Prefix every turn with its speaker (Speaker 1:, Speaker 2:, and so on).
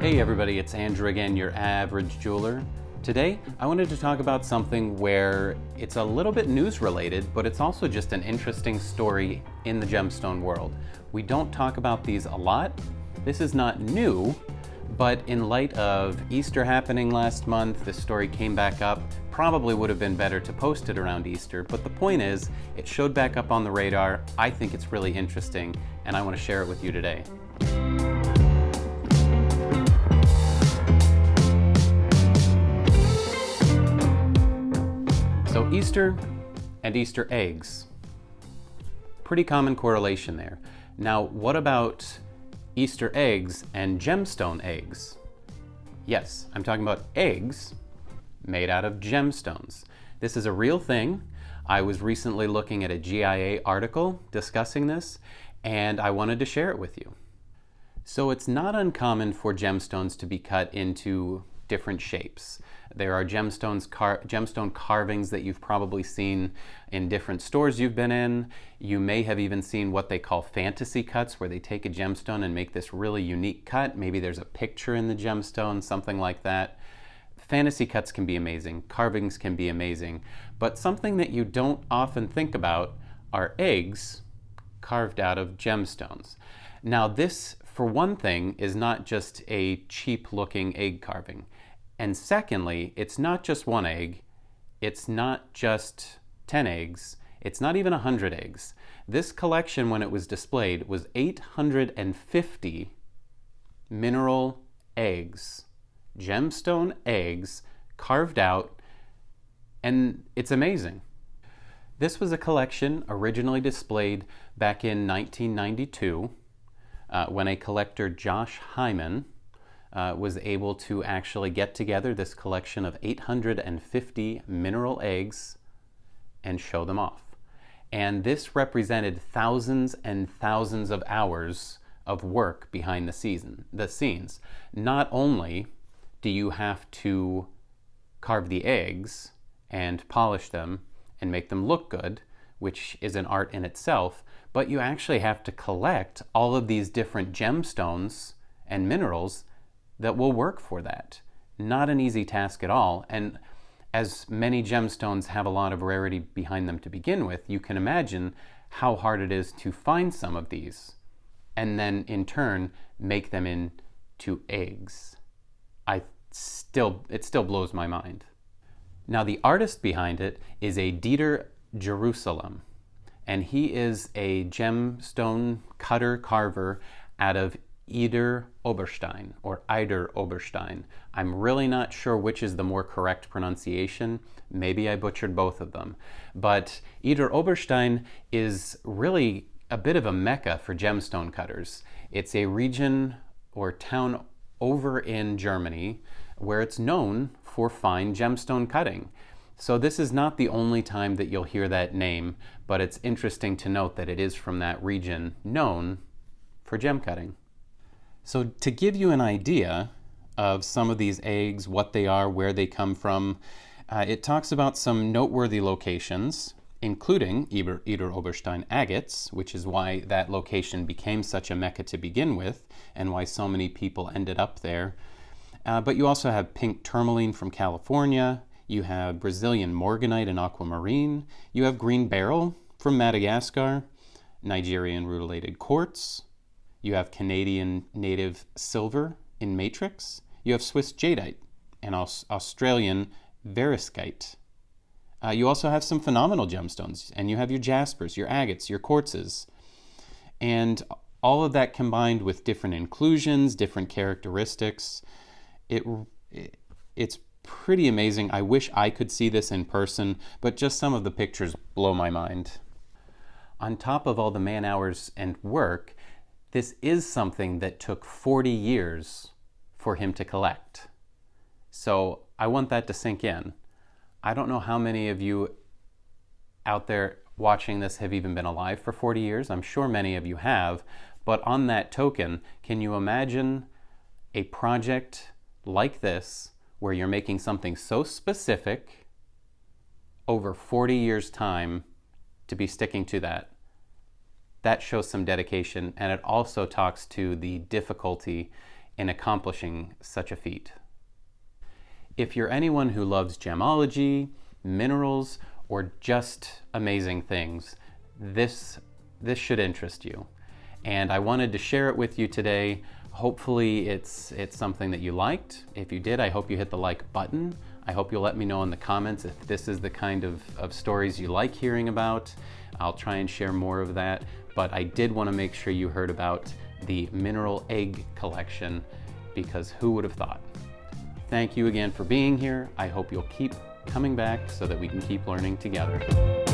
Speaker 1: Hey everybody, it's Andrew again, your average jeweler. Today, I wanted to talk about something where it's a little bit news related, but it's also just an interesting story in the gemstone world. We don't talk about these a lot. This is not new, but in light of Easter happening last month, this story came back up. Probably would have been better to post it around Easter, but the point is, it showed back up on the radar. I think it's really interesting, and I want to share it with you today. So Easter and Easter eggs, pretty common correlation there. Now, what about Easter eggs and gemstone eggs? Yes, I'm talking about eggs made out of gemstones. This is a real thing. I was recently looking at a GIA article discussing this, and I wanted to share it with you. So it's not uncommon for gemstones to be cut into different shapes. There are gemstone carvings that you've probably seen in different stores you've been in. You may have even seen what they call fantasy cuts, where they take a gemstone and make this really unique cut. Maybe there's a picture in the gemstone, something like that. Fantasy cuts can be amazing, carvings can be amazing, but something that you don't often think about are eggs carved out of gemstones. Now this, for one thing, is not just a cheap looking egg carving. And secondly, it's not just one egg, it's not just 10 eggs, it's not even 100 eggs. This collection, when it was displayed, was 850 mineral eggs, gemstone eggs, carved out, and it's amazing. This was a collection originally displayed back in 1992 when a collector, Josh Hyman, was able to actually get together this collection of 850 mineral eggs and show them off. And this represented thousands and thousands of hours of work behind the scenes. Not only do you have to carve the eggs and polish them and make them look good, which is an art in itself, but you actually have to collect all of these different gemstones and minerals that will work for that. Not an easy task at all, and as many gemstones have a lot of rarity behind them to begin with, you can imagine how hard it is to find some of these and then in turn make them into eggs. It still blows my mind. Now the artist behind it is a Dieter Jerusalem, and he is a gemstone cutter carver out of Idar-Oberstein or Idar-Oberstein. I'm really not sure which is the more correct pronunciation. Maybe I butchered both of them. But Idar-Oberstein is really a bit of a mecca for gemstone cutters. It's a region or town over in Germany where it's known for fine gemstone cutting. So this is not the only time that you'll hear that name, but it's interesting to note that it is from that region known for gem cutting. So to give you an idea of some of these eggs, what they are, where they come from, it talks about some noteworthy locations, including Idar-Oberstein agates, which is why that location became such a mecca to begin with, and why so many people ended up there. But you also have pink tourmaline from California, you have Brazilian morganite and aquamarine, you have green beryl from Madagascar, Nigerian rutilated quartz, you have Canadian native silver in matrix, you have Swiss jadeite and Australian vereskite. You also have some phenomenal gemstones, and you have your jaspers, your agates, your quartzes. And all of that combined with different inclusions, different characteristics, it's pretty amazing. I wish I could see this in person, but just some of the pictures blow my mind. On top of all the man hours and work, this is something that took 40 years for him to collect. So I want that to sink in. I don't know how many of you out there watching this have even been alive for 40 years. I'm sure many of you have. But on that token, can you imagine a project like this where you're making something so specific over 40 years' time to be sticking to that? That shows some dedication, and it also talks to the difficulty in accomplishing such a feat. If you're anyone who loves gemology, minerals, or just amazing things, this should interest you. And I wanted to share it with you today. Hopefully it's something that you liked. If you did, I hope you hit the like button. I hope you'll let me know in the comments if this is the kind of stories you like hearing about. I'll try and share more of that, but I did want to make sure you heard about the mineral egg collection, because who would have thought? Thank you again for being here. I hope you'll keep coming back so that we can keep learning together.